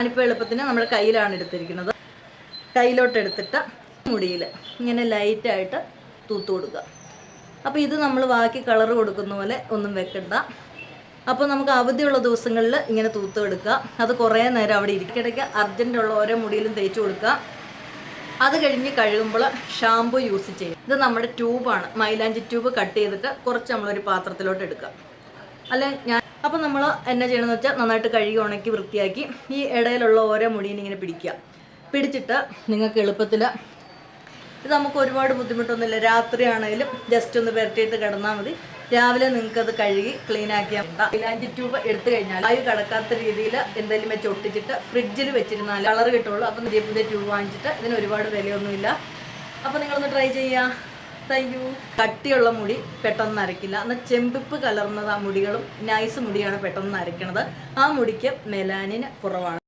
ഞാനിപ്പോൾ എളുപ്പത്തിന് നമ്മുടെ കയ്യിലാണ് എടുത്തിരിക്കുന്നത്. കയ്യിലോട്ട് എടുത്തിട്ട് മുടിയിൽ ഇങ്ങനെ ലൈറ്റായിട്ട് തൂത്ത് കൊടുക്കുക. അപ്പോൾ ഇത് നമ്മൾ ബാക്കി കളർ കൊടുക്കുന്ന പോലെ ഒന്നും വെക്കണ്ട. അപ്പോൾ നമുക്ക് അവധിയുള്ള ദിവസങ്ങളിൽ ഇങ്ങനെ തൂത്ത് എടുക്കുക. അത് കുറേ നേരം അവിടെ ഇരിക്കിടയ്ക്ക് അർജൻറ്റുള്ള ഓരോ മുടിയിലും തേച്ച് കൊടുക്കുക. അത് കഴിഞ്ഞ് കഴുകുമ്പോൾ ഷാമ്പു യൂസ് ചെയ്യും. ഇത് നമ്മുടെ ട്യൂബാണ്, മൈലാഞ്ചി ട്യൂബ് കട്ട് ചെയ്തിട്ട് കുറച്ച് നമ്മളൊരു പാത്രത്തിലോട്ട് എടുക്കുക. അപ്പോൾ നമ്മൾ എന്നാ ചെയ്യണമെന്ന് വെച്ചാൽ നന്നായിട്ട് കഴുകി ഉണക്കി വൃത്തിയാക്കി ഈ ഇടയിലുള്ള ഓരോ മുടിയും ഇങ്ങനെ പിടിച്ചിട്ട് നിങ്ങൾക്ക് എളുപ്പത്തിൽ, ഇത് നമുക്ക് ഒരുപാട് ബുദ്ധിമുട്ടൊന്നുമില്ല. രാത്രി ആണെങ്കിലും ജസ്റ്റ് ഒന്ന് പുരട്ടിയിട്ട് കിടന്നാൽ മതി. രാവിലെ നിങ്ങൾക്കത് കഴുകി ക്ലീൻ ആക്കിയാൽ മൈലാഞ്ചി ട്യൂബ് എടുത്തു കഴിഞ്ഞാൽ വായു കടക്കാത്ത രീതിയിൽ എന്തെങ്കിലും വെച്ച് ഒട്ടിച്ചിട്ട് ഫ്രിഡ്ജിൽ വെച്ചിരുന്നാൽ കളർ കിട്ടുള്ളൂ. അപ്പം പുതിയ ട്യൂബ് വാങ്ങിച്ചിട്ട് ഇതിന് ഒരുപാട് വിലയൊന്നുമില്ല. അപ്പോൾ നിങ്ങളൊന്ന് ട്രൈ ചെയ്യുക. Thank you. കട്ടിയുള്ള മുടി പെട്ടെന്ന് നരയ്ക്കില്ല. എന്നാൽ ചെമ്പിപ്പ് കലർന്നത് ആ മുടികളും നൈസ് മുടിയാണ് പെട്ടെന്ന് നരയ്ക്കണത്. ആ മുടിക്ക് മെലാനിൻ കുറവാണ്.